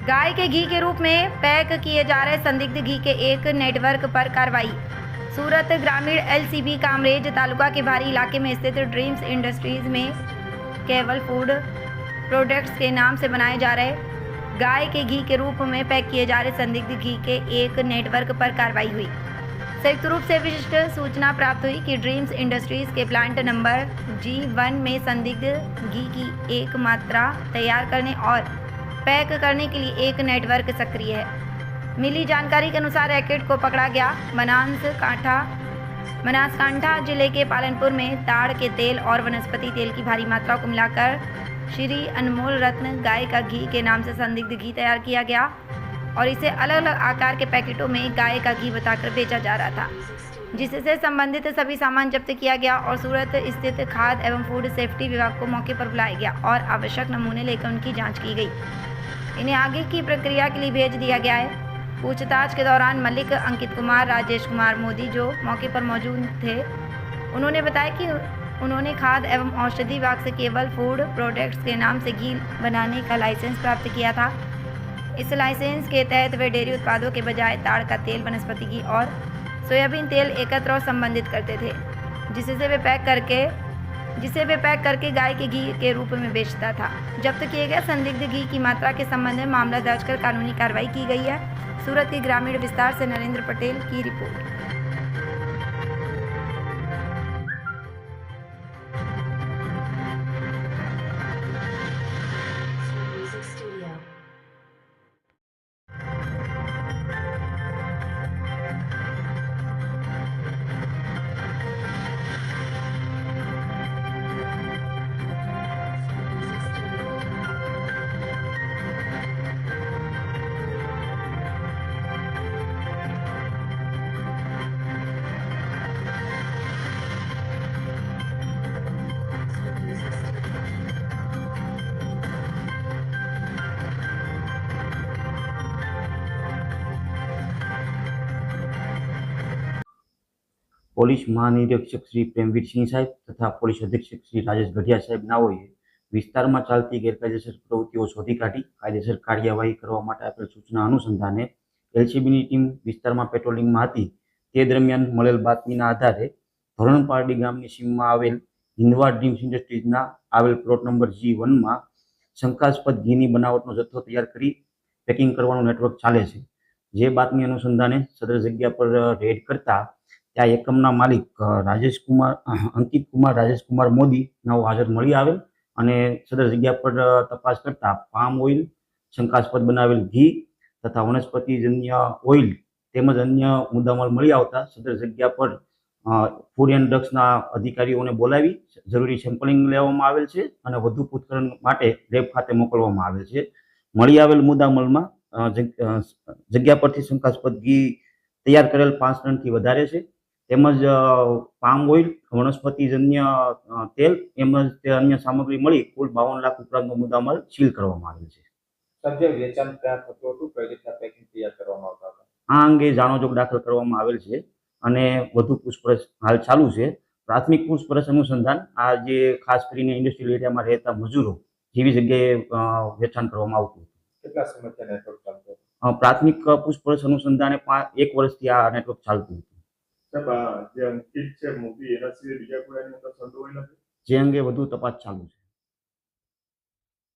गाय के घी के रूप में पैक किए जा रहे संदिग्ध घी के एक नेटवर्क पर कार्रवाई। सूरत ग्रामीण एलसीबी कामरेज तालुका के भारी इलाके में स्थित ड्रीम्स इंडस्ट्रीज में केवल फूड प्रोडक्ट्स के नाम से बनाए जा रहे गाय के घी के रूप में पैक किए जा रहे संदिग्ध घी के एक नेटवर्क पर कार्रवाई हुई। संयुक्त रूप से विशिष्ट सूचना प्राप्त हुई कि ड्रीम्स इंडस्ट्रीज के प्लांट नंबर G1 में संदिग्ध घी की एक मात्रा तैयार करने और पैक करने के लिए एक नेटवर्क सक्रिय है। मिली जानकारी के अनुसार रैकेट को पकड़ा गया बनासकांठा जिले के पालनपुर में ताड़ के तेल और वनस्पति तेल की भारी मात्रा को मिलाकर श्री अनमोल रत्न गाय का घी के नाम से संदिग्ध घी तैयार किया गया और इसे अलग अलग आकार के पैकेटों में गाय का घी बताकर बेचा जा रहा था, जिससे संबंधित सभी सामान जब्त किया गया और सूरत स्थित खाद्य एवं फूड सेफ्टी विभाग को मौके पर बुलाया गया और आवश्यक नमूने लेकर उनकी जांच की गई। इन्हें आगे की प्रक्रिया के लिए भेज दिया गया है। पूछताछ के दौरान मलिक, अंकित कुमार, राजेश कुमार मोदी जो मौके पर मौजूद थे, उन्होंने बताया कि उन्होंने खाद्य एवं औषधि विभाग से केवल फूड प्रोडक्ट्स के नाम से घी बनाने का लाइसेंस प्राप्त किया था। इस लाइसेंस के तहत वे डेयरी उत्पादों के बजाय ताड़ का तेल, वनस्पति घी और सोयाबीन तेल एकत्र और संबंधित करते थे, जिसे वे पैक करके गाय के घी के रूप में बेचता था। जब्त किए गए संदिग्ध घी की मात्रा के संबंध में मामला दर्ज कर कानूनी कार्रवाई की गई है। सूरत के ग्रामीण विस्तार से नरेंद्र पटेल की रिपोर्ट। પોલીસ મહાનિરીક્ષક શ્રી પ્રેમવીર સિંહ સાહેબ તથા પોલીસ અધિક્ષક શ્રી રાજેશ ગઢિયા સાહેબ નાઓએ વિસ્તારમાં ચાલતી ગેરકાયદેસર પ્રવૃત્તિઓ શોધી કાઢી કાયદેસર કાર્યવાહી કરવા માટે આપેલ સૂચના અનુસંધાને એલસીબીની ટીમ વિસ્તારમાં પેટ્રોલિંગમાં હતી। તે દરમિયાન મળેલ બાતમીના આધારે ધોરણપારડી ગામની સીમમાં આવેલ હિન્દવા ડ્રીમ્સ ઇન્ડસ્ટ્રીઝના આવેલ પ્લોટ નંબર G1માં શંકાસ્પદ ઘીની બનાવટનો જથ્થો તૈયાર કરી પેકિંગ કરવાનું નેટવર્ક ચાલે છે। જે બાતમી અનુસંધાને સદર જગ્યા પર રેડ કરતા ત્યાં એકમના માલિક અંકિત કુમાર રાજેશ કુમાર મોદી નાઓ હાજર મળી આવેલ અને સદર જગ્યા પર તપાસ કરતા પામ ઓઇલ, શંકાસ્પદ બનાવેલ ઘી તથા વનસ્પતિજન્ય ઓઇલ તેમજ અન્ય મુદ્દામાલ મળી આવતા સદર જગ્યા પર ફૂડ એન્ડ ડ્રગ્સના અધિકારીઓને બોલાવી જરૂરી સેમ્પલિંગ લેવામાં આવેલ છે અને વધુ પૂછપરછ માટે લેબ ખાતે મોકલવામાં આવેલ છે। મળી આવેલ મુદ્દામાલમાં જગ્યા પરથી શંકાસ્પદ ઘી તૈયાર કરેલ 5 ટનથી વધારે છે, તેમજ પામ ઓઇલ, વનસ્પતિજન્ય તેલ તેમજ અન્ય સામગ્રી મળી કુલ 52 લાખ ઉપરાંતનો મુદ્દામાલ સીલ કરવામાં આવેલ છે। સભ્ય વેચાણ ક્યાં થતું હતું, કઈ રીતના પેકિંગ તૈયાર કરવામાં આવતા હતા, આ અંગે જાણોજોગ દાખલ કરવામાં આવેલ છે અને વધુ પૂછપરછ હાલ ચાલુ છે। પ્રાથમિક પૂછપરછ અનુસંધાન આ જે ખાસ કરીને ઇન્ડસ્ટ્રીયલ એરિયામાં રહેતા મજૂરો જેવી જગ્યાએ વેચાણ કરવામાં આવતું હતું। કેટલા સમયથી નેટવર્ક ચાલતું હતું? પ્રાથમિક પૂછપરછ અનુસંધાને 1 વર્ષથી આ નેટવર્ક ચાલતું હતું। સાહેબ, જે અંકિત છે મોદી એના સિવાય બીજા કોઈ એની અંદર સંડોવાયેલા છે? જે અંગે વધુ તપાસ ચાલુ છે।